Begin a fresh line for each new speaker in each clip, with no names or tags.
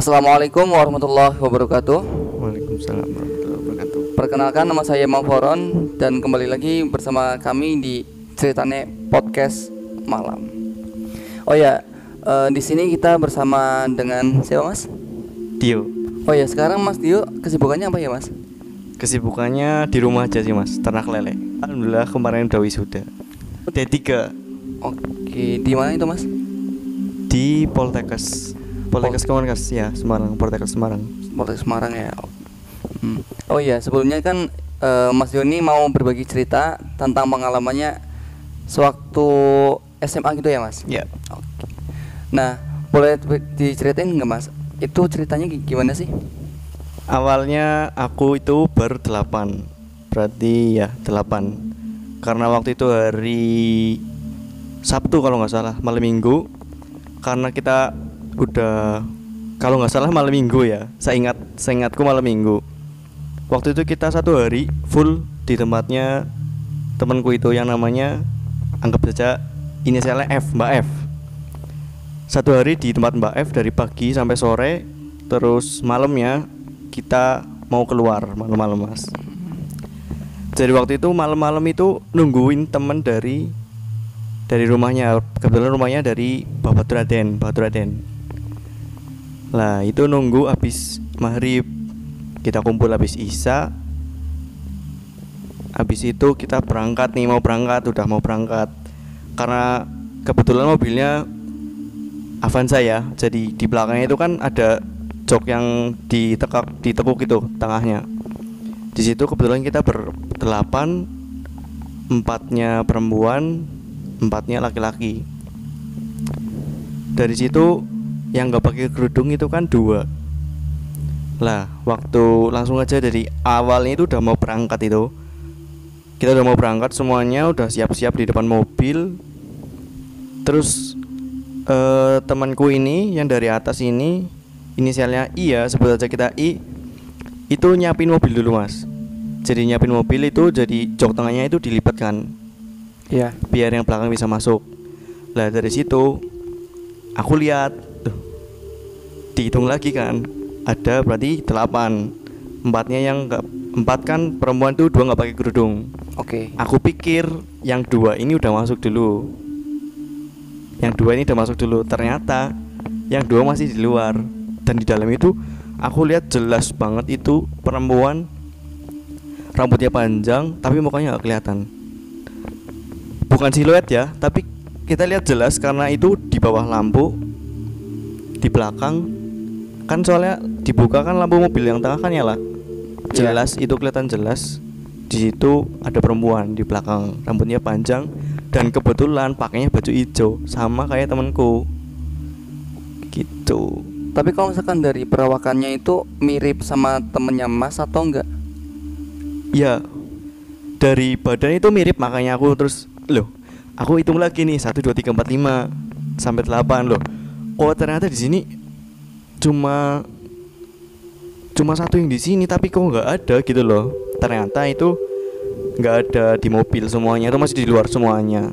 Assalamualaikum warahmatullahi wabarakatuh.
Waalaikumsalam warahmatullahi wabarakatuh.
Perkenalkan, nama saya Mauforon dan kembali lagi bersama kami di Ceritane Podcast Malam. Oh ya, di sini kita bersama dengan siapa, Mas?
Dio.
Oh ya, sekarang Mas Dio kesibukannya apa ya, Mas?
Kesibukannya di rumah aja sih, Mas, ternak lele. Alhamdulillah kemarin udah wisuda. D3
Oke, di mana itu, Mas?
di Poltekkes Kemenkes ya, Semarang, Poltekkes Semarang.
Polres Semarang ya. Oh iya, sebelumnya kan Mas Doni mau berbagi cerita tentang pengalamannya sewaktu SMA gitu ya, Mas?
Ya.
Oke. Nah, boleh diceritain nggak, Mas? Itu ceritanya gimana sih?
Awalnya aku itu baru 8. Berarti ya 8. Karena waktu itu hari Sabtu kalau nggak salah, malam Minggu. Karena kita udah, kalau nggak salah malam Minggu ya, seingatku malam Minggu. Waktu itu kita 1 hari full di tempatnya temanku itu yang namanya, anggap saja inisialnya F, Mbak F. 1 hari di tempat Mbak F dari pagi sampai sore. Terus malamnya kita mau keluar malam-malam, Mas. Jadi waktu itu malam-malam itu nungguin temen dari rumahnya. Kebetulan rumahnya dari Batu Raden. Lah itu nunggu habis maghrib, kita kumpul habis isya. Habis itu kita berangkat nih, udah mau berangkat. Karena kebetulan mobilnya Avanza ya, jadi di belakangnya itu kan ada jok yang ditekuk itu tengahnya. Di situ kebetulan kita ber-8, 4-nya perempuan, 4-nya laki-laki. Dari situ yang nggak pakai kerudung itu kan 2. Lah waktu langsung aja dari awalnya itu udah mau berangkat itu, kita udah mau berangkat semuanya, udah siap-siap di depan mobil. Terus temanku ini yang dari atas ini, inisialnya I ya, sebut aja kita I, itu nyiapin mobil dulu, Mas. Jadi nyiapin mobil itu, jadi jok tengahnya itu dilipat kan,
Iya.
biar yang belakang bisa masuk. Lah dari situ aku lihat, dihitung lagi kan, ada berarti 8. 4-nya yang enggak, 4 kan perempuan tuh 2 nggak pakai kerudung.
Oke.
Aku pikir yang 2 ini udah masuk dulu. Yang 2 ini udah masuk dulu. Ternyata yang 2 masih di luar. Dan di dalam itu aku lihat jelas banget itu perempuan, rambutnya panjang tapi mukanya nggak kelihatan. Bukan siluet ya, tapi kita lihat jelas karena itu di bawah lampu di belakang kan, soalnya dibuka kan lampu mobil yang tengah kan nyala. Jelas itu kelihatan jelas. Di situ ada perempuan di belakang, rambutnya panjang dan kebetulan pakainya baju hijau sama kayak temanku. Gitu.
Tapi kalau misalkan dari perawakannya itu mirip sama temennya Mas atau enggak?
Ya, dari badan itu mirip, makanya aku terus aku hitung lagi nih 1 2 3 4 5 sampai 8 loh. Oh ternyata di sini cuma 1 yang di sini, tapi kok nggak ada gitu loh. Ternyata itu nggak ada di mobil, semuanya itu masih di luar semuanya.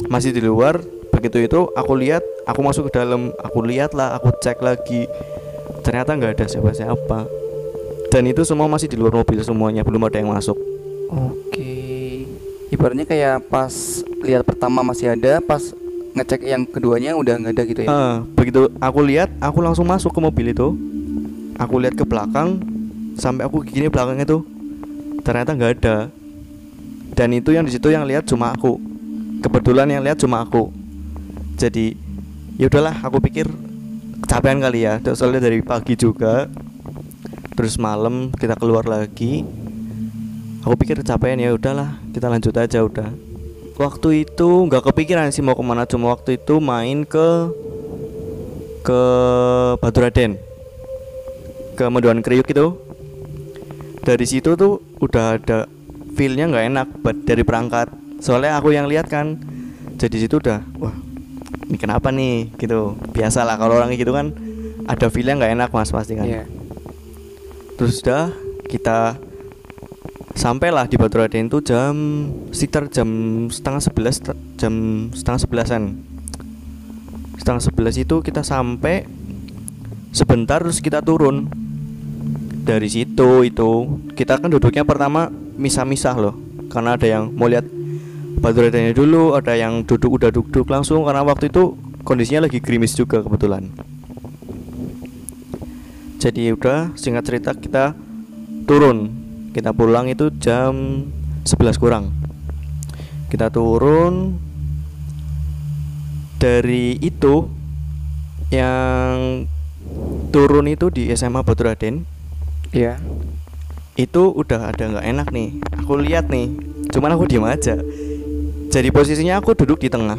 Masih di luar. Begitu itu aku lihat, aku masuk ke dalam, aku lihat lah, aku cek lagi. Ternyata nggak ada siapa-siapa. Dan itu semua masih di luar mobil semuanya, belum ada yang masuk.
Oke. Ibaratnya kayak pas lihat pertama masih ada, pas ngecek yang keduanya udah nggak ada gitu ya.
Begitu aku lihat, aku langsung masuk ke mobil itu. Aku lihat ke belakang, sampai aku gini belakangnya tuh, ternyata nggak ada. Dan itu yang di situ yang lihat cuma aku. Kebetulan yang lihat cuma aku. Jadi ya udahlah, aku pikir kecapean kali ya, soalnya dari pagi juga. Terus malam kita keluar lagi. Aku pikir kecapean, ya udahlah, kita lanjut aja udah. Waktu itu nggak kepikiran sih mau kemana, cuma waktu itu main ke Batu Raden, ke Mendoan Kriuk itu. Dari situ tuh udah ada feelnya nggak enak dari berangkat. Soalnya aku yang lihat kan. Jadi situ udah, wah ini kenapa nih gitu. Biasalah kalau orang gitu kan ada feelnya nggak enak, Mas, pasti kan.
Iya.
Terus udah kita sampailah di Batu Raden itu sekitar jam setengah 11, jam setengah 11-an. Setengah 11 itu kita sampai. sebentar terus kita turun. Dari situ itu kita kan duduknya pertama misah-misah loh, karena ada yang mau lihat batu radennya dulu, ada yang udah duduk langsung karena waktu itu kondisinya lagi gerimis juga kebetulan. Jadi udah, singkat cerita kita turun. Kita pulang itu jam 11 kurang. Kita turun. Dari itu yang turun itu di SMA Batu Raden.
Iya.
Itu udah ada nggak enak nih. Aku lihat nih, cuman aku diam aja. Jadi posisinya aku duduk di tengah.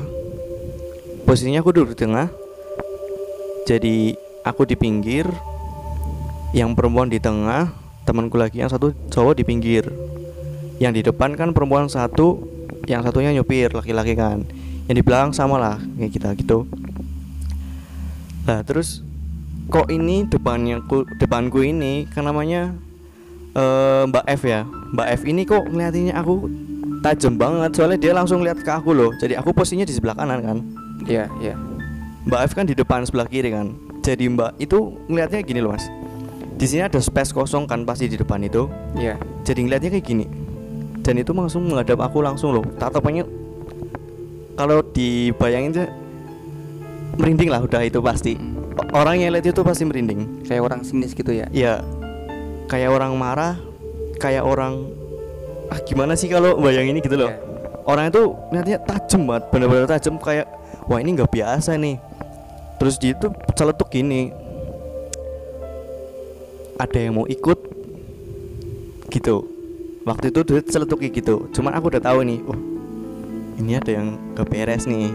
Jadi aku di pinggir, yang perempuan di tengah, temanku lagi yang satu cowok di pinggir. Yang di depan kan perempuan satu, yang satunya nyupir laki-laki kan. Yang di belakang sama lah kayak kita gitu. Nah terus kok ini depanku ini kan namanya Mbak F ya. Mbak F ini kok ngeliatinnya aku tajam banget, soalnya dia langsung lihat ke aku loh. Jadi aku posisinya di sebelah kanan kan.
Iya, iya.
Mbak F kan di depan sebelah kiri kan. Jadi Mbak itu ngeliatnya gini loh mas. Di sini ada space kosong kan pasti di depan itu.
Iya.
Jadi ngeliatnya kayak gini. Dan itu langsung menghadap aku langsung loh. Tatapannya kalau dibayangin tuh merinding lah udah itu pasti. Orang yang lihat itu pasti merinding.
Kayak orang sinis gitu ya.
Iya. Kayak orang marah, kayak orang gimana sih kalau bayangin ini gitu loh.
Yeah.
Orang itu lihatnya tajam banget, benar-benar tajam, kayak wah ini nggak biasa nih. Terus dia itu celetuk gini, ada yang mau ikut gitu. Waktu itu dia celetuk gitu. Cuman aku udah tahu nih, oh ini ada yang gak beres nih.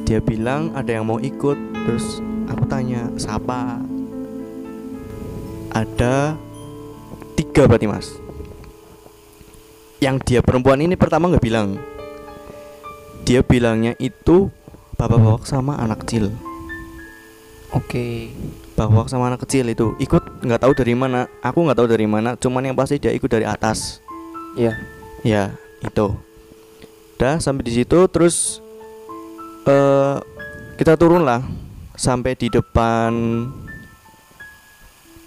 Dia bilang ada yang mau ikut. Terus aku tanya siapa. Ada 3 berarti mas. Yang dia perempuan ini pertama gak bilang. Dia bilangnya itu bapak-bapak sama anak kecil.
Oke.
Bapak sama anak kecil itu ikut, nggak tahu dari mana. Aku nggak tahu dari mana. Cuman yang pasti dia ikut dari atas.
Iya.
Ya itu. Udah sampai di situ terus kita turun lah sampai di depan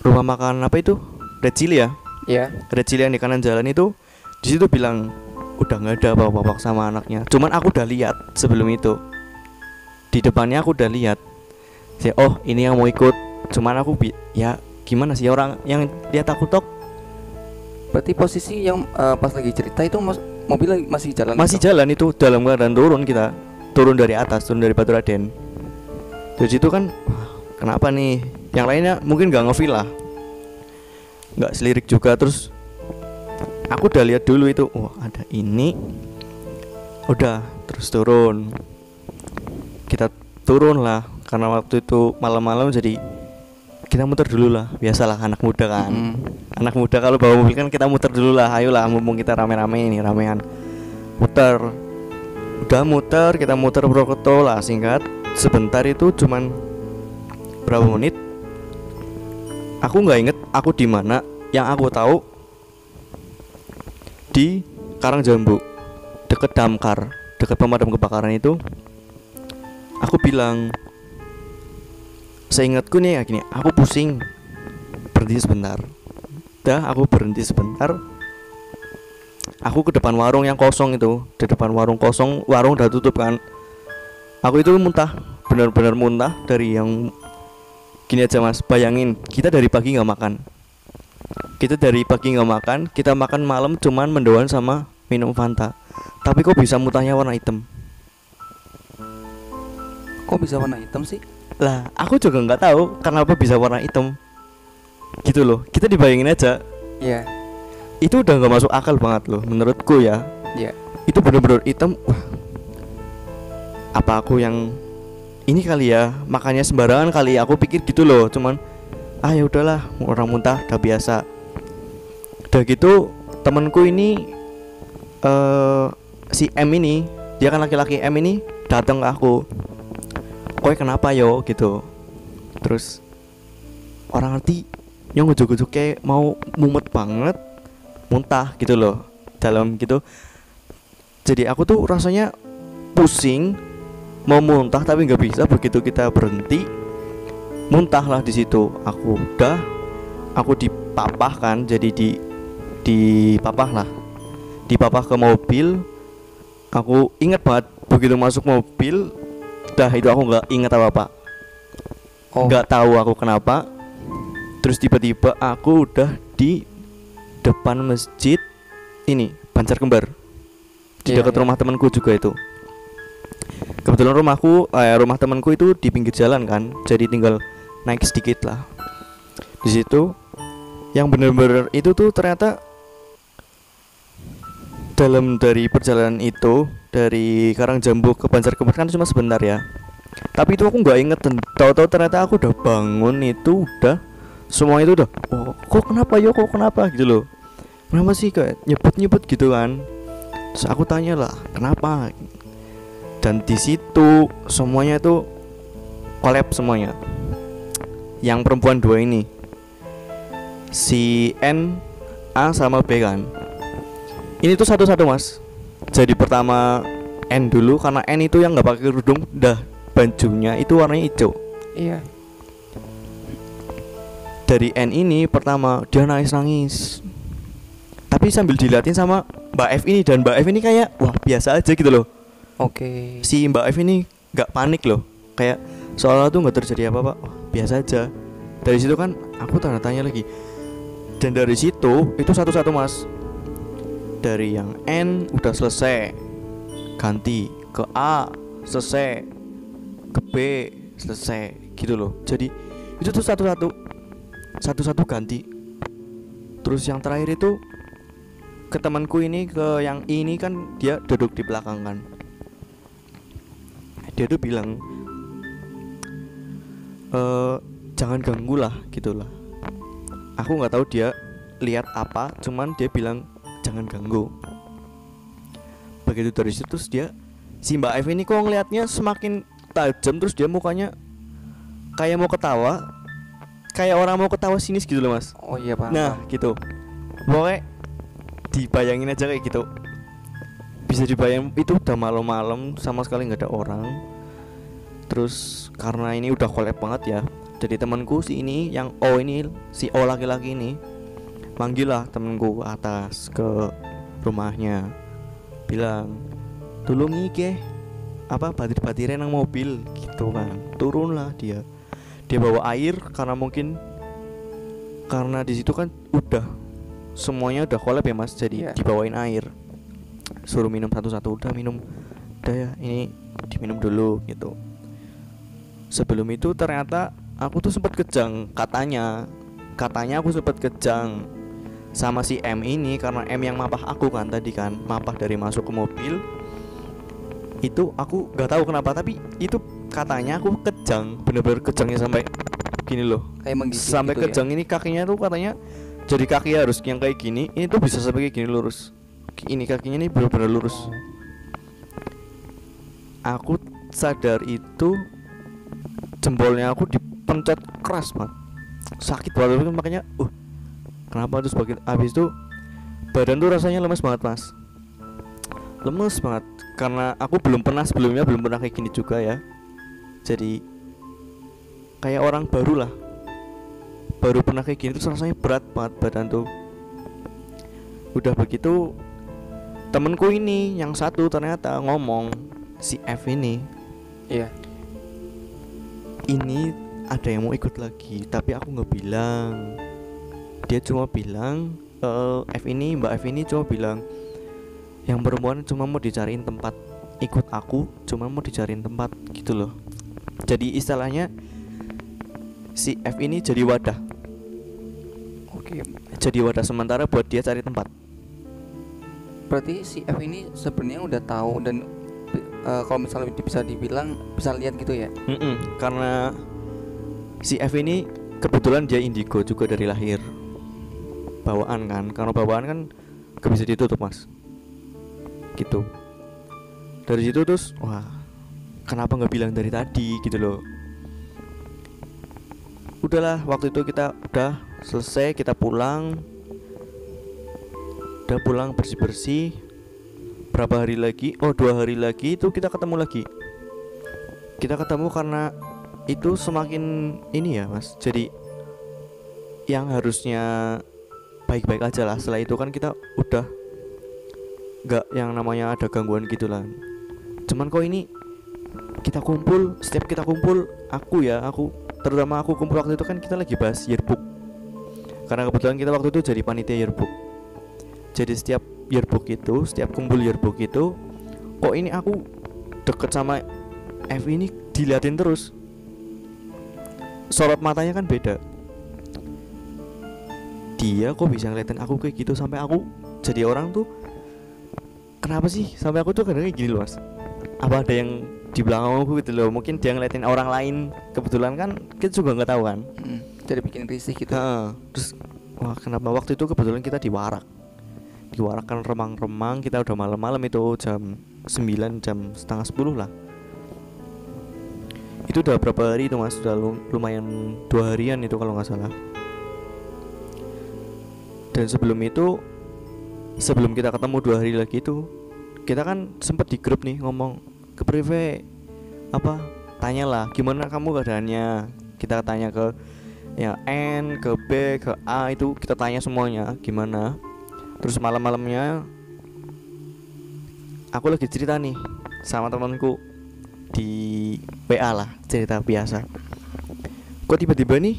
rumah makan apa itu? Red Chili ya?
Iya.
Red Chili yang di kanan jalan itu. Di situ bilang udah nggak ada bapak-bapak sama anaknya. Cuman aku udah lihat sebelum itu. Di depannya aku udah lihat. Oh ini yang mau ikut. Cuman aku ya gimana sih orang yang lihat aku tok.
Berarti posisi yang pas lagi cerita itu mobil masih jalan.
Masih jalan itu dalam keadaan turun kita. Turun dari atas, turun dari Batu Raden. Terus itu kan kenapa nih? Yang lainnya mungkin gak ngefeel lah, gak selirik juga. Terus aku udah lihat dulu itu, oh ada ini. Udah terus turun. Kita turun lah karena waktu itu malam-malam jadi kita muter dulu lah. Biasalah anak muda kan. Anak muda kalau bawa mobil kan kita muter dulu lah. Ayolah mumpung kita rame-rame ini, ramean. Muter. Udah muter, kita muter Brokoto lah singkat. Sebentar itu cuman berapa menit? Aku nggak inget aku di mana. Yang aku tahu di Karangjambu, deket damkar, deket pemadam kebakaran itu. Aku bilang, seingatku nih ya gini, aku pusing, berhenti sebentar. Dah aku berhenti sebentar. Aku ke depan warung yang kosong itu. Di depan warung kosong, warung udah tutup kan. Aku itu muntah, benar-benar muntah. Dari yang gini aja mas, bayangin kita dari pagi gak makan. Kita dari pagi gak makan, kita makan malam cuman mendoan sama minum Fanta. Tapi kok bisa muntahnya warna hitam?
Kok bisa warna hitam sih?
Lah aku juga gak tahu kenapa bisa warna hitam. Gitu loh, kita dibayangin aja.
Iya.
Itu udah gak masuk akal banget loh menurutku ya.
Iya.
Itu bener-bener hitam. Wah, apa aku yang ini kali ya, makannya sembarangan kali. Aku pikir gitu loh. Cuman ya udahlah, orang muntah udah biasa. Udah gitu temanku ini si M ini, dia kan laki-laki M ini datang ke aku. Kowe kenapa yo gitu. Terus orang ngerti yang ujuk-ujuk kayak mau mumet banget, muntah gitu loh dalam gitu. Jadi aku tuh rasanya pusing, mau muntah tapi nggak bisa. Begitu kita berhenti, muntah lah di situ. Aku dipapah kan, jadi dipapah lah, dipapah ke mobil. Aku ingat banget begitu masuk mobil, itu aku nggak ingat apa-apa. Nggak tahu aku kenapa. Terus tiba-tiba aku udah di depan masjid ini Banjar Kembar, di dekat rumah temanku juga itu. Kebetulan rumah temanku itu di pinggir jalan kan, jadi tinggal naik sedikit lah. Di situ yang bener-bener itu tuh ternyata dalam dari perjalanan itu dari Karangjambu ke Banjar Kembar kan cuma sebentar ya. Tapi itu aku nggak inget, tahu-tahu ternyata aku udah bangun itu udah semua itu udah, kok kenapa gitu loh. Kenapa sih kayak nyebut gitu kan. Terus aku tanya lah kenapa. Dan di situ semuanya itu collab semuanya. Yang perempuan dua ini, si N, A sama B kan. Ini tuh satu-satu mas. Jadi pertama N dulu, karena N itu yang nggak pakai kerudung, bajunya itu warnanya hijau.
Iya.
Dari N ini pertama dia nangis, tapi sambil diliatin sama Mbak F ini, dan Mbak F ini kayak wah biasa aja gitu loh.
Oke.
Si Mbak F ini nggak panik loh, kayak soalnya tuh nggak terjadi apa-apa, biasa aja. Dari situ kan aku tanya lagi, dan dari situ itu satu-satu mas. Dari yang N udah selesai, ganti ke A selesai, ke B selesai gitu loh. Jadi itu tuh satu-satu ganti. Terus yang terakhir itu ke temanku ini, ke yang ini kan dia duduk di belakang kan. Dia tuh bilang jangan ganggu lah gitulah. Aku nggak tahu dia lihat apa, cuman dia bilang jangan ganggu. Begitu dari situ terus si Mbak F ini kok ngelihatnya semakin tajam, terus dia mukanya kayak mau ketawa, kayak orang mau ketawa sinis gitu loh mas.
Oh iya pak.
Nah gitu, pokoknya dibayangin aja kayak gitu. Bisa dibayang itu udah malam-malam, sama sekali nggak ada orang. Terus karena ini udah collab banget ya, jadi temanku si ini yang O ini, si O laki-laki ini manggil lah temanku ke atas ke rumahnya, bilang tolong ke batir-batirnya nang mobil gitu kan. Turunlah dia bawa air, karena mungkin karena di situ kan udah semuanya udah collab ya mas, jadi dibawain air, suruh minum satu-satu. Udah minum, udah ya ini diminum dulu gitu. Sebelum itu ternyata aku tuh sempat kejang, katanya aku sempat kejang sama si M ini, karena M yang mapah aku kan tadi kan, mapah dari masuk ke mobil. Itu aku nggak tahu kenapa, tapi itu katanya aku kejang, bener-bener kejangnya sampai gini loh, kayak sampai gitu kejang ya? Ini kakinya tuh katanya, jadi kaki harus yang kayak gini, ini tuh bisa sampai kayak gini lurus. Ini kakinya nih bener-bener lurus. Aku sadar itu jempolnya aku dipencet keras banget, sakit banget makanya kenapa. Terus habis itu badan tuh rasanya lemes banget mas, lemes banget, karena aku sebelumnya belum pernah kayak gini juga ya. Jadi kayak orang baru pernah kayak gini, tuh rasanya berat banget badan tuh. Udah begitu temenku ini yang satu ternyata ngomong, si F ini,
iya,
ini ada yang mau ikut lagi, tapi aku nggak bilang. Dia cuma bilang Mbak F ini cuma bilang yang perempuan cuma mau dicariin tempat, ikut aku cuma mau dicariin tempat gitu loh. Jadi istilahnya si F ini jadi wadah.
Oke.
Jadi wadah sementara buat dia cari tempat.
Berarti si F ini sebenarnya udah tahu, dan kalau misalnya bisa dibilang bisa lihat gitu ya.
Karena si F ini kebetulan dia indigo juga dari lahir, bawaan kan. Karena bawaan kan gak bisa ditutup mas, gitu. Dari situ terus wah, kenapa nggak bilang dari tadi gitu loh. Udahlah, waktu itu kita udah selesai, kita pulang. Udah pulang bersih-bersih. Berapa hari lagi? 2 hari lagi itu kita ketemu lagi. Kita ketemu karena itu semakin ini ya mas, jadi yang harusnya baik-baik aja lah, setelah itu kan kita udah gak yang namanya ada gangguan gitu lah. Cuman kok ini kita kumpul, setiap kita kumpul, terutama aku kumpul waktu itu kan kita lagi bahas yearbook, karena kebetulan kita waktu itu jadi panitia yearbook. Jadi setiap yearbook itu, setiap kumpul yearbook itu, kok ini aku deket sama F ini diliatin terus, sorot matanya kan beda. Dia kok bisa ngeliatin aku kayak gitu, sampai aku jadi orang tuh kenapa sih sampai aku tuh kadang kayak gini loh mas, apa ada yang di belakang aku gitu loh. Mungkin dia ngeliatin orang lain, kebetulan kan kita juga nggak tahu kan.
Jadi bikin risih gitu.
Terus wah kenapa waktu itu kebetulan kita diwarak kan remang-remang, kita udah malam-malam itu jam 9, jam setengah 10 lah. Itu udah berapa hari itu mas, udah lumayan 2 harian itu kalau nggak salah. Dan sebelum kita ketemu 2 hari lagi itu, kita kan sempet di grup nih ngomong ke prive, tanyalah gimana kamu keadaannya. Kita tanya ke ya N, ke B, ke A, itu kita tanya semuanya gimana. Terus malam-malamnya aku lagi cerita nih sama temanku di WA lah, cerita biasa. Kok tiba-tiba nih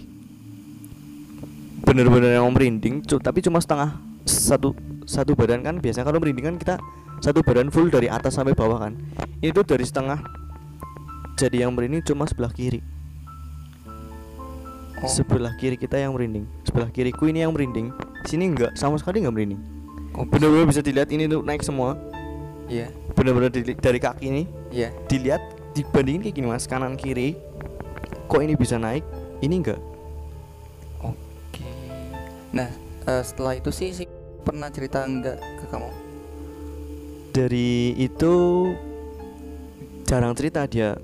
bener-bener yang merinding, tapi cuma setengah, satu badan kan. Biasanya kalau merinding kan kita satu badan full dari atas sampai bawah kan. Ini tuh dari setengah, jadi yang merinding cuma sebelah kiri. Sebelah kiri kita yang merinding, sebelah kiriku ini yang merinding. Sini enggak, sama sekali enggak merinding. Bener-bener bisa dilihat ini tuh naik semua.
Iya.
Bener-bener dari kaki ini.
Iya.
Dilihat, dibandingin kayak gini mas, kanan kiri. Kok ini bisa naik, ini enggak.
Oke. Nah, setelah itu sih pernah cerita enggak ke kamu?
Dari itu jarang cerita dia,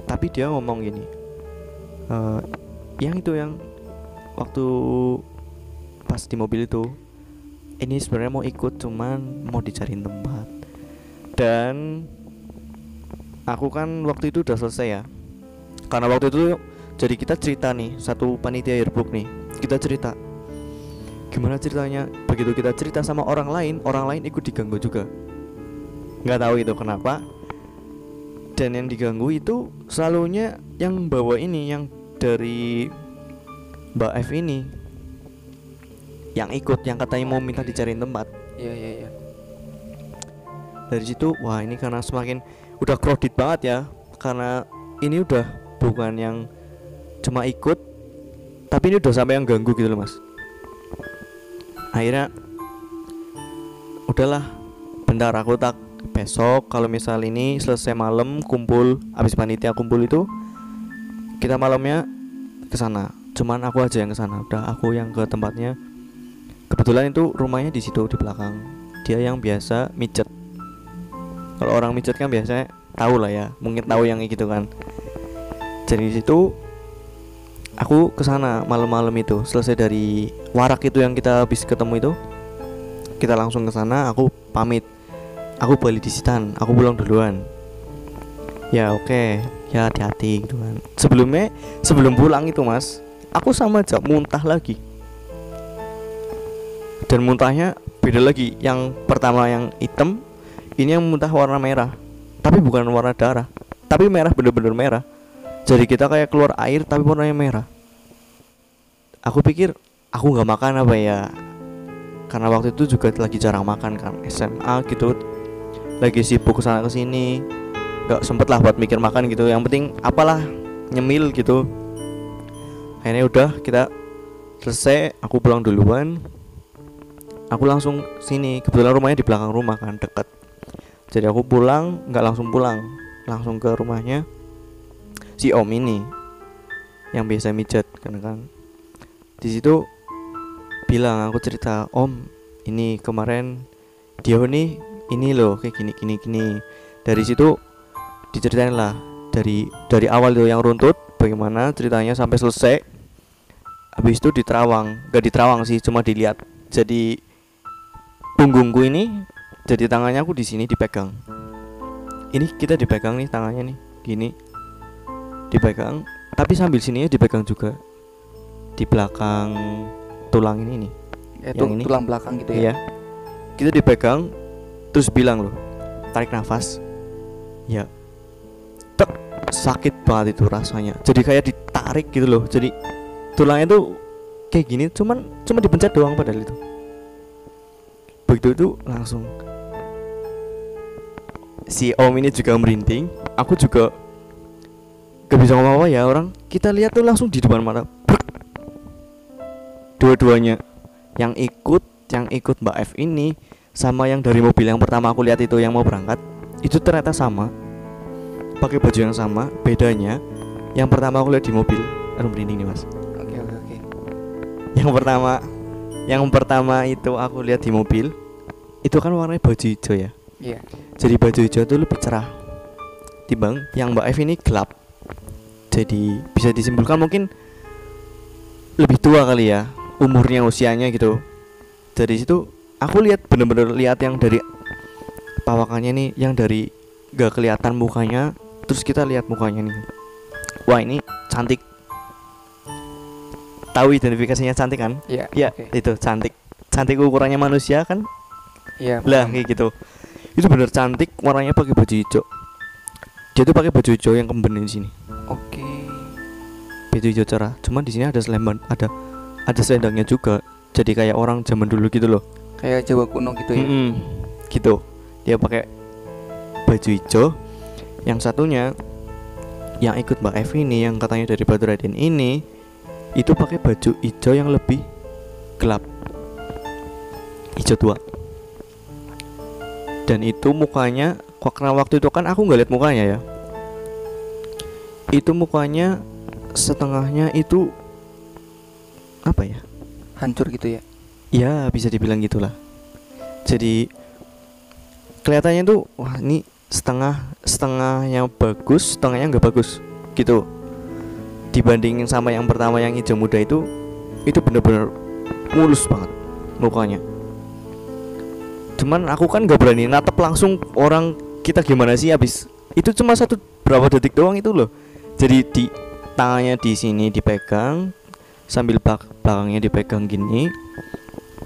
tapi dia ngomong gini, yang waktu pas di mobil itu, ini sebenarnya mau ikut cuman mau dicariin tempat. Dan aku kan waktu itu udah selesai ya, karena waktu itu jadi kita cerita nih, satu panitia yearbook nih, kita cerita gimana ceritanya. Begitu kita cerita sama orang lain ikut diganggu juga. Nggak tahu itu kenapa. Dan yang diganggu itu selalunya yang bawa ini, yang dari Mbak F ini, yang ikut, yang katanya mau minta dicariin tempat.
Iya.
Dari situ wah ini karena semakin udah crowded banget ya, karena ini udah bukan yang cuma ikut, tapi ini udah sampai yang ganggu gitu loh mas. Akhirnya udahlah, bentar aku tak besok kalau misal ini selesai malam kumpul, habis panitia kumpul itu kita malamnya ke sana. Cuman aku aja yang ke sana, udah aku yang ke tempatnya. Kebetulan itu rumahnya di situ di belakang. Dia yang biasa mijet. Kalau orang mijet kan biasanya tahu lah ya, mungkin tahu yang gitu kan. Jadi di situ aku ke sana malam-malam itu, selesai dari warak itu yang kita habis ketemu itu, kita langsung ke sana. Aku pamit, aku balik di Sitan, aku pulang duluan. Ya oke, ya hati-hati gitu kan. Sebelum pulang itu mas, aku sama aja muntah lagi. Dan muntahnya beda lagi. Yang pertama yang hitam, ini yang muntah warna merah, tapi bukan warna darah, tapi merah, bener-bener merah. Jadi kita kayak keluar air tapi warnanya merah. Aku pikir aku gak makan apa ya, karena waktu itu juga lagi jarang makan kan, SMA gitu, lagi sibuk kesana kesini, gak sempet lah buat mikir makan gitu. Yang penting apalah nyemil gitu. Akhirnya udah kita selesai, aku pulang duluan. Aku langsung sini, kebetulan rumahnya di belakang rumah kan, dekat. Jadi aku pulang, nggak langsung pulang, langsung ke rumahnya si om ini yang biasa mijet kan. Di situ bilang, aku cerita, om ini kemarin dia nih ini loh kayak gini. Dari situ diceritain lah dari awal tuh yang runtut bagaimana ceritanya sampai selesai. Habis itu gak diterawang sih, cuma dilihat. Jadi punggungku ini, jadi tangannya aku di sini dipegang. Ini kita dipegang nih tangannya nih, gini. dipegang, tapi sambil sininya dipegang juga di belakang tulang ini nih.
Itu
yang ini.
tulang belakang gitu ya.
Iya. Kita dipegang terus bilang loh, tarik nafas. Ya. Tek, sakit banget itu rasanya. Jadi kayak ditarik gitu loh. Jadi tulangnya tuh kayak gini, cuma dipencet doang padahal itu. Begitu itu langsung si om ini juga merinding. Aku juga gak bisa ngomong apa ya, orang kita lihat tuh langsung di depan mata. Dua-duanya yang ikut Mbak F ini sama yang dari mobil yang pertama aku lihat itu yang mau berangkat itu ternyata sama, pakai baju yang sama. Bedanya yang pertama aku lihat di mobil, aduh merinding nih mas.
Oke.
Yang pertama itu aku lihat di mobil itu kan warnanya baju hijau ya.
Iya.
Jadi baju hijau itu lebih cerah timbang yang Mbak F ini gelap. Jadi bisa disimpulkan mungkin lebih tua kali ya umurnya, usianya gitu. Dari situ aku lihat bener-bener lihat yang dari pawakannya nih, yang dari gak kelihatan mukanya, terus kita lihat mukanya nih. Wah ini cantik. Tahu identifikasinya cantik kan?
Iya.
Ya okay. Itu cantik. Cantik ukurannya manusia kan?
Iya.
Lah kayak gitu. Itu bener cantik, warnanya pakai baju hijau. Dia tuh pakai baju hijau yang kemben di sini.
Oke.
Baju hijau cerah. Cuman di sini ada selendangnya juga. Jadi kayak orang zaman dulu gitu loh.
Kayak Jawa kuno gitu ya.
Gitu. Dia pakai baju hijau. Yang satunya yang ikut Mbak F ini, yang katanya dari Batu Raden ini, itu pakai baju hijau yang lebih gelap, hijau tua. Dan itu mukanya, karena waktu itu kan aku nggak lihat mukanya ya. Itu mukanya setengahnya itu apa ya?
Hancur gitu ya.
Ya bisa dibilang gitulah. Jadi kelihatannya tuh wah ini setengah yang bagus, setengahnya nggak bagus gitu. Dibandingin sama yang pertama yang hijau muda itu bener-bener mulus banget mukanya. Cuman aku kan nggak berani natep langsung orang kita gimana sih abis itu cuma berapa detik doang itu loh. Jadi di tangannya di sini dipegang sambil belakangnya dipegang gini.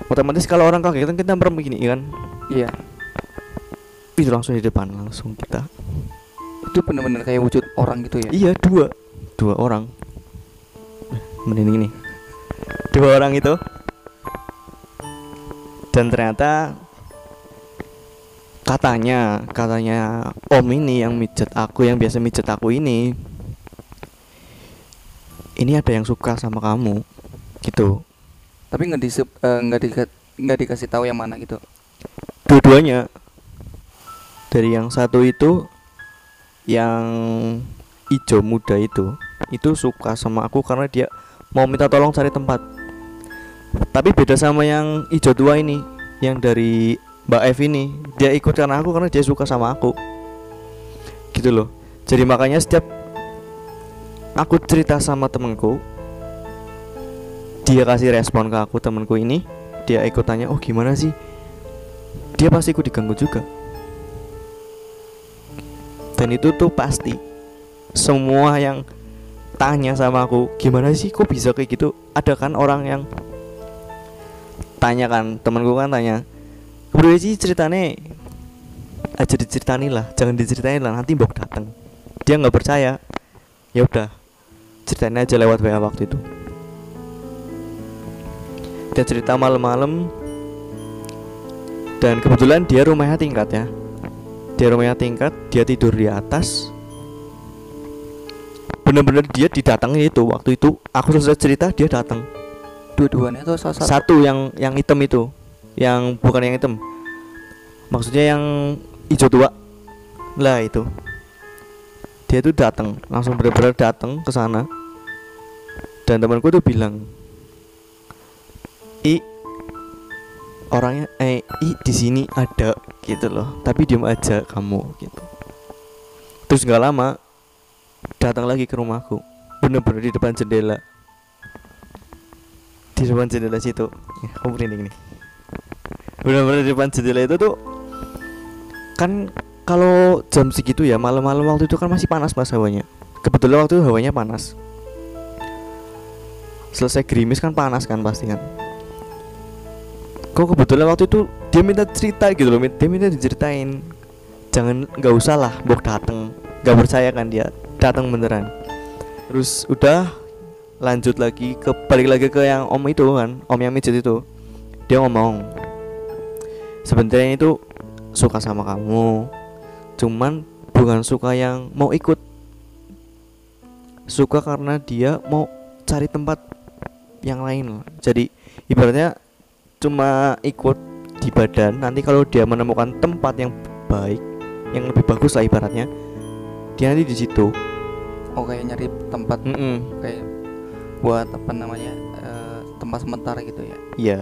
Otomatis kalau orang kaget kan kita merem begini kan.
Iya.
Itu langsung di depan langsung kita.
Itu benar-benar kayak wujud orang gitu ya.
Iya, dua orang. Merinding nih. Dua orang itu. Dan ternyata katanya om ini yang mijet aku, yang biasa mijet aku ini ada yang suka sama kamu gitu.
Tapi nggak dikasih tahu yang mana gitu.
Dua-duanya. Dari yang satu itu, yang hijau muda itu suka sama aku karena dia mau minta tolong cari tempat. Tapi beda sama yang hijau tua ini, yang dari Mbak F ini, dia ikut karena dia suka sama aku gitu loh. Jadi makanya setiap aku cerita sama temanku, dia kasih respon ke aku, temanku ini dia ikut tanya, oh gimana sih, dia pasti ikut diganggu juga. Dan itu tuh pasti semua yang tanya sama aku, gimana sih kok bisa kayak gitu, ada kan orang yang tanya kan, temanku kan tanya, bro sih ceritanya aja diceritain lah, jangan diceritain lah, nanti Mbok datang. Dia nggak percaya, ya udah ceritain aja lewat WA waktu itu. Dia cerita malam-malam, dan kebetulan dia rumahnya tingkat ya. Dia rumahnya tingkat, dia tidur di atas. Bener-bener dia didatangin itu. Waktu itu aku selesai cerita, dia datang.
Dua-duanya tuh
satu yang hitam itu, yang bukan yang hitam, maksudnya yang hijau tua lah itu. Dia tuh datang, langsung bener-bener datang ke sana. Dan temanku tuh bilang, orangnya di sini ada gitu loh, tapi diem aja kamu gitu. Terus nggak lama datang lagi ke rumahku, bener-bener di depan jendela, situ. Aku merinding nih. Bener-bener di depan jendela itu tuh kan kalau jam segitu ya, malam-malam waktu itu kan masih panas mas hawanya, kebetulan waktu itu hawanya panas. Selesai gerimis kan panas kan pasti kan. Kok kebetulan waktu itu dia minta cerita gitu loh, dia minta diceritain. Jangan, nggak usah lah Bok dateng. Nggak percaya kan dia, datang beneran. Terus udah lanjut lagi ke, balik lagi ke yang om itu kan, om yang mijit itu. Dia ngomong, sebenarnya itu suka sama kamu, cuman bukan suka yang mau ikut, suka karena dia mau cari tempat yang lain. Jadi ibaratnya cuma ikut di badan, nanti kalau dia menemukan tempat yang baik, yang lebih bagus lah ibaratnya, dia nanti di situ.
Oh, kayak nyari tempat kayak buat apa namanya, tempat sementara gitu ya.
Iya.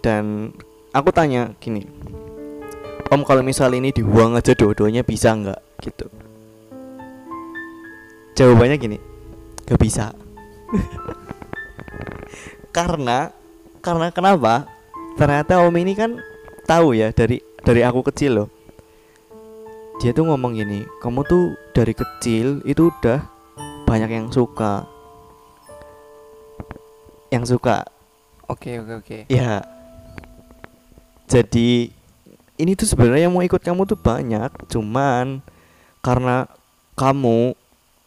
Dan aku tanya gini, om kalau misal ini dibuang aja dua-duanya bisa nggak gitu? Jawabannya gini, gak bisa. karena kenapa? Ternyata om ini kan tahu ya, dari aku kecil loh. Dia tuh ngomong gini, kamu tuh dari kecil itu udah banyak yang suka.
Oke.
Ya. Jadi ini tuh sebenarnya yang mau ikut kamu tuh banyak, cuman karena kamu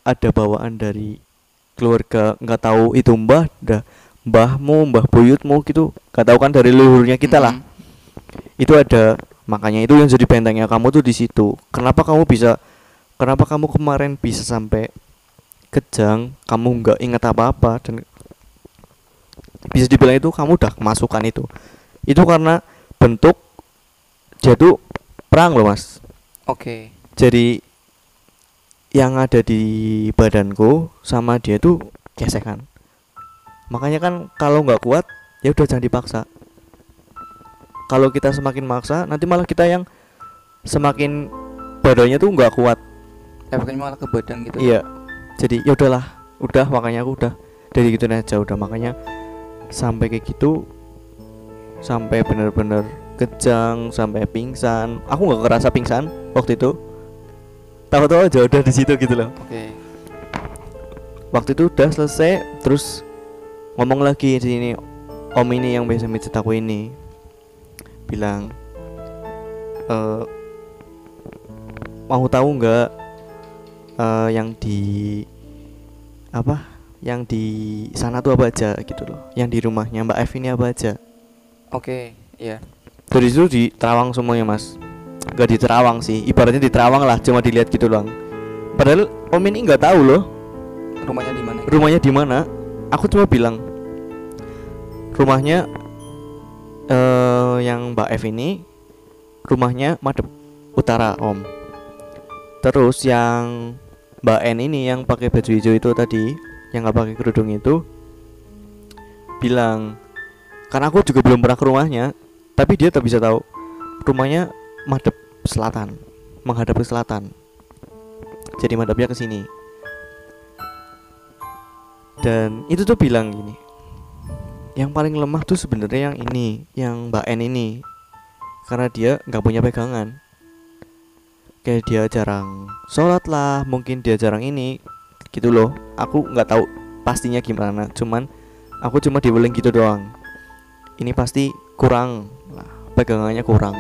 ada bawaan dari keluarga, nggak tahu itu mbahmu, mbah buyutmu gitu, nggak tahu kan, dari leluhurnya kita lah. Itu ada, makanya itu yang jadi bentengnya kamu tuh di situ. Kenapa kamu kemarin bisa sampai kejang, kamu nggak ingat apa-apa, dan bisa dibilang itu kamu udah kemasukan itu karena bentuk dia tuh perang loh mas.
Oke.
Jadi yang ada di badanku sama dia tuh gesekan. Makanya kan kalau nggak kuat ya udah jangan dipaksa. Kalau kita semakin maksa, nanti malah kita yang semakin badannya tuh nggak kuat.
Efeknya malah ke badan gitu.
Iya. Jadi ya udahlah, makanya aku udah dari gitu aja udah, makanya sampai kayak gitu, sampai bener-bener kejang, sampai pingsan. Aku nggak kerasa pingsan waktu itu. Tahu-tahu aja udah di situ gitu loh.
Oke.
Waktu itu udah selesai, terus ngomong lagi di sini om ini yang biasa mijit aku ini bilang, mau tahu nggak yang di apa, yang di sana tuh apa aja gitu loh, yang di rumahnya Mbak F ini apa aja.
Oke, iya.
Dari situ di Terawang semuanya mas. Gak di Terawang sih, ibaratnya di Terawang lah, cuma dilihat gitu doang. Padahal om ini nggak tahu loh rumahnya di mana. Aku cuma bilang rumahnya yang Mbak F ini rumahnya madep utara om. Terus yang Mbak N ini yang pakai baju hijau itu tadi, yang nggak pakai kerudung itu, bilang, karena aku juga belum pernah ke rumahnya, tapi dia tak bisa tahu rumahnya madep selatan, menghadap ke selatan. Jadi madepnya ke sini. Dan itu tuh bilang gini, yang paling lemah tuh sebenarnya yang ini, yang Mbak N ini, karena dia nggak punya pegangan. Kayak dia jarang sholat lah, mungkin dia jarang ini gitu loh. Aku nggak tahu pastinya gimana, cuman aku cuma dibeling gitu doang. Ini pasti kurang lah, pegangannya kurang,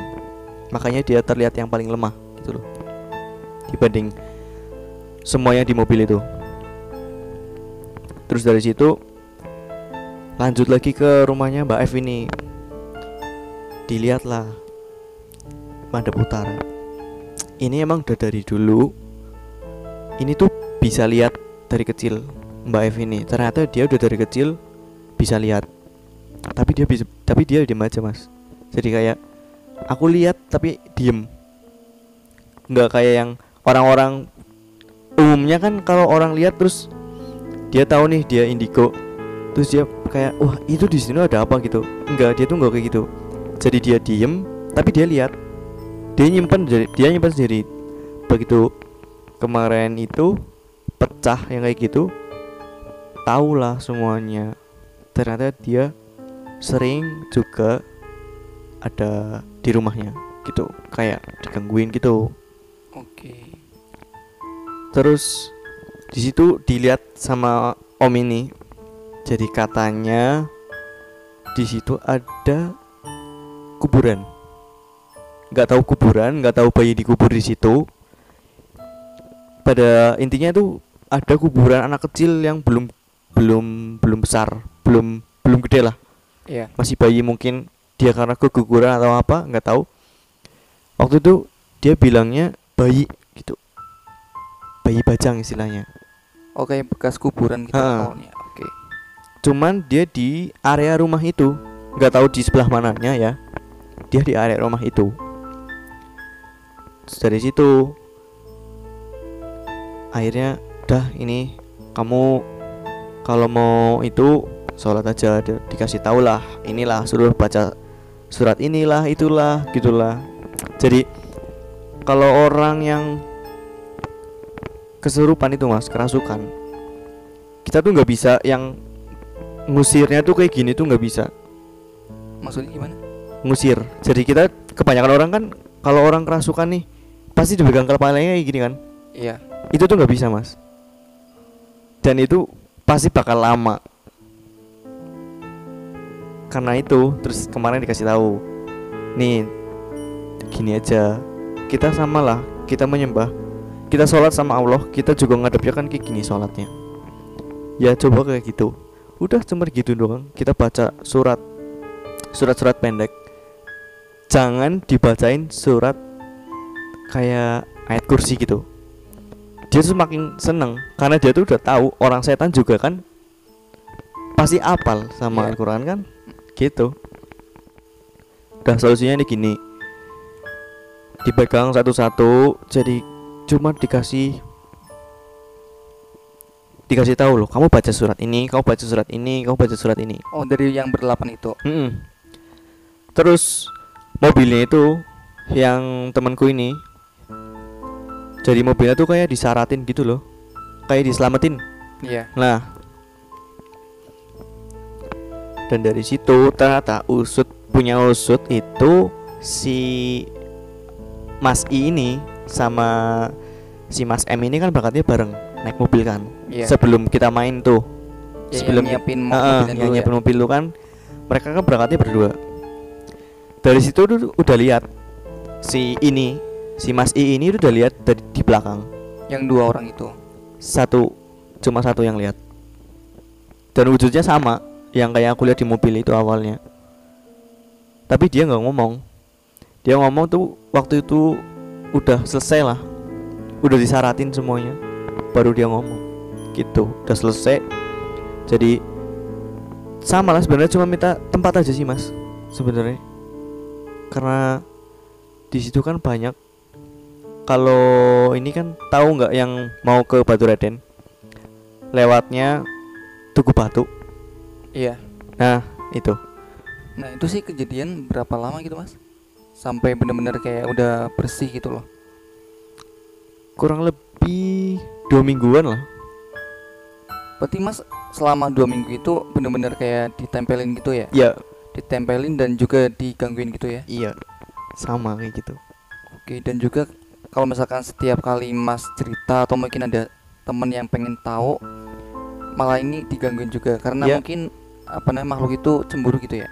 makanya dia terlihat yang paling lemah gitu loh dibanding semuanya di mobil itu. Terus dari situ lanjut lagi ke rumahnya Mbak F ini. Dilihatlah madep utara. Ini emang udah dari dulu, ini tuh bisa lihat dari kecil Mbak F ini. Ternyata dia udah dari kecil bisa lihat. Tapi dia diem aja mas. Jadi kayak aku lihat tapi diem. Nggak kayak yang orang-orang umumnya kan, kalau orang lihat terus dia tahu nih dia indigo, terus dia kayak wah itu di sini ada apa gitu. Enggak, dia tuh nggak kayak gitu. Jadi dia diem tapi dia lihat. Dia nyimpan sendiri. Begitu kemarin itu pecah yang kayak gitu, tahulah semuanya. Ternyata dia sering juga ada di rumahnya gitu, kayak digangguin gitu.
Oke.
Terus Di situ dilihat sama om ini. Jadi katanya di situ ada kuburan. Nggak tahu kuburan, nggak tahu bayi dikubur di situ. Pada intinya itu ada kuburan anak kecil yang belum besar, belum gede lah.
Iya.
Masih bayi, mungkin dia karena keguguran atau apa, nggak tahu. Waktu itu dia bilangnya bayi gitu, bayi bajang istilahnya.
Oke, bekas kuburan gitu
Ha.
awalnya. Oke.
Cuman dia di area rumah itu, nggak tahu di sebelah mananya ya. Dia di area rumah itu. Terus dari situ akhirnya udah, ini kamu kalau mau itu sholat aja, dikasih tahu lah, inilah suruh baca surat inilah, itulah, gitulah. Jadi kalau orang yang kesurupan itu mas, kerasukan, kita tuh nggak bisa yang ngusirnya tuh kayak gini tuh nggak bisa.
Maksudnya gimana?
Ngusir. Jadi kita kebanyakan orang kan kalau orang kerasukan nih pasti dipegang kepalanya kayak gini kan.
Iya.
Itu tuh nggak bisa mas. Dan itu pasti bakal lama. Karena itu terus kemarin dikasih tahu, nih gini aja, kita samalah, kita menyembah, kita sholat sama Allah, kita juga ngadepnya kan kayak gini sholatnya. Ya coba kayak gitu. Udah cuma gitu doang. Kita baca surat pendek. Jangan dibacain surat kayak ayat kursi gitu. Dia tuh semakin seneng karena dia tuh udah tahu orang setan juga kan pasti apal sama
Iya.
Al-Quran kan, gitu. Udah solusinya ini gini, dipegang satu-satu. Jadi cuma dikasih tahu loh, kamu baca surat ini, kamu baca surat ini, kamu baca surat ini.
Oh, dari yang berdelapan itu.
Terus mobilnya itu yang temanku ini, jadi mobilnya tuh kayak disaratin gitu loh, kayak diselamatin.
Iya.
Nah, dan dari situ ternyata punya usut itu si Mas I ini sama si Mas M ini kan berangkatnya bareng naik mobil kan.
Iya.
Sebelum kita main tuh,
Ya,
sebelum
yang nyiapin
yang
mobilnya dulu ya.
nyiapin mobil lu kan, mereka kan berangkatnya berdua. Dari situ tuh udah lihat si Mas I ini udah lihat dari di belakang.
Yang dua orang itu.
Cuma satu yang lihat. Dan wujudnya sama yang kayak aku lihat di mobil itu awalnya. Tapi dia nggak ngomong. Dia ngomong tuh waktu itu udah selesai lah, udah disaratin semuanya, baru dia ngomong. Gitu, udah selesai. Jadi sama lah sebenarnya, cuma minta tempat aja sih mas sebenarnya. Karena di situ kan banyak. Kalau ini kan tahu nggak yang mau ke Baturaden, lewatnya Tugu Batu.
Iya.
Nah itu
Nah, itu sih kejadian berapa lama gitu, Mas? Sampai bener-bener kayak udah bersih gitu loh.
kurang lebih 2 mingguan lah.
Berarti Mas selama 2 minggu itu bener-bener kayak ditempelin gitu ya?
Ya,
Ditempelin dan juga digangguin gitu ya?
iya, sama kayak gitu.
Oke, dan juga kalau misalkan setiap kali Mas cerita atau mungkin ada temen yang pengen tahu, malah ini digangguin juga karena
Ya.
mungkin apa namanya makhluk itu cemburu gitu ya?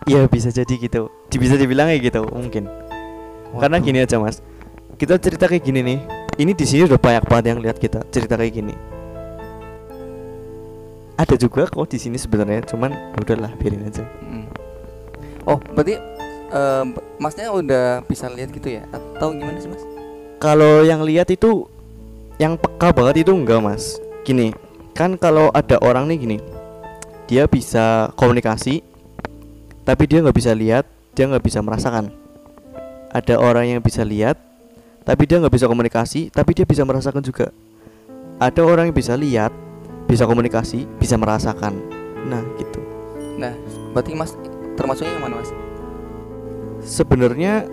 Iya bisa jadi gitu. Bisa dibilang kayak gitu mungkin. Karena
Waduh.
gini aja mas, kita cerita kayak gini nih. Ini di sini udah banyak banget yang lihat kita cerita kayak gini. Ada juga kok di sini sebenarnya, cuman udahlah biarin aja.
Oh, berarti Masnya udah bisa lihat gitu ya? Atau gimana sih Mas?
Kalau yang lihat itu, yang peka banget itu enggak mas. Gini, kan kalau ada orang nih gini, dia bisa komunikasi, tapi dia nggak bisa lihat, dia nggak bisa merasakan. Ada orang yang bisa lihat, tapi dia nggak bisa komunikasi, tapi dia bisa merasakan juga. Ada orang yang bisa lihat, bisa komunikasi, bisa merasakan. Nah gitu.
Nah, berarti Mas termasuknya yang mana Mas?
Sebenarnya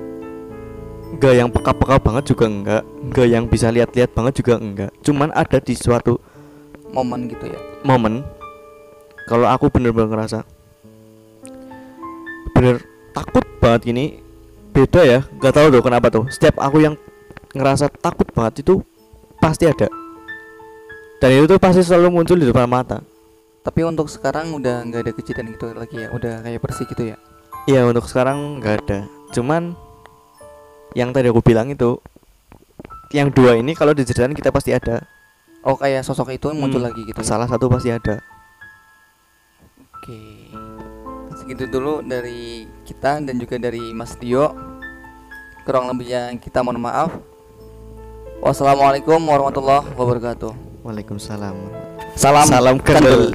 nggak yang peka-peka banget juga nggak yang bisa lihat-lihat banget juga enggak. Cuman ada di suatu
Momen gitu ya?
momen, kalau aku bener-bener ngerasa bener takut banget gini, beda ya, nggak tahu loh kenapa tuh. Setiap aku yang ngerasa takut banget itu pasti ada. Dan itu tuh pasti selalu muncul di depan mata.
Tapi untuk sekarang udah nggak ada kejadian gitu lagi ya, udah kayak bersih gitu ya.
Iya, untuk sekarang nggak ada. Cuman yang tadi aku bilang itu, yang dua ini kalau diceritain kita pasti ada.
Oh, kayak sosok itu muncul lagi gitu ya?
Salah satu pasti ada.
Oke, segitu dulu dari kita dan juga dari Mas Dio. Kurang lebihnya kita mohon maaf. Wassalamualaikum warahmatullahi wabarakatuh.
Waalaikumsalam.
Salam
Salam kendel.